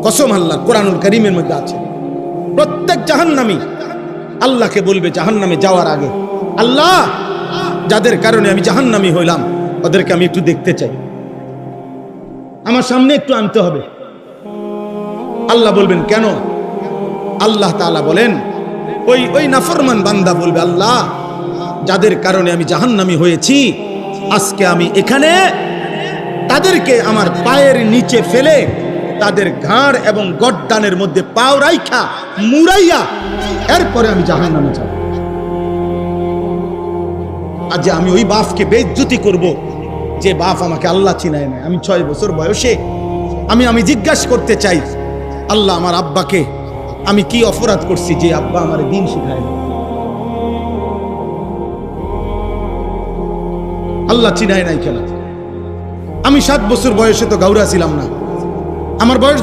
কসম আল্লাহ, কোরআনুল কারীমের মধ্যে আছে। প্রত্যেক জাহান্নামী আল্লাহকে বলবে জাহান্নামে যাওয়ার আগে, আল্লাহ যাদের কারণে আমি জাহান্নামী হইলাম ওদেরকে আমি একটু দেখতে চাই, আমার সামনে একটু আনতে হবে। আল্লাহ বলবেন কেন? আল্লাহ তাআলা বলেন ওই নাফরমান বান্দা বলবে, আল্লাহ যাদের কারণে আমি জাহান্নামী হয়েছি আজকে আমি এখানে তাদেরকে আমার পায়ের নিচে ফেলে তাদের ঘাড় এবং গর্দানের মধ্যে পাও রাইখা মুড়াইয়া এরপরে আমি জাহান্নামে যাব। আজ আমি ওই বাপকে বেইজ্জতি করব যে বাপ আমাকে আল্লাহ চিনায় না। আমি 6 বছর বয়সে আমি জিজ্ঞাসা করতে চাই, আল্লাহ আমার আব্বাকে আমি কি অপরাধ করছি যে আব্বা আমার দিন শিখায় না? আল্লাহ চিনায় নাই কেন? আমি 7 বছর বয়সে তো গাউরা ছিলাম না। আমার বয়স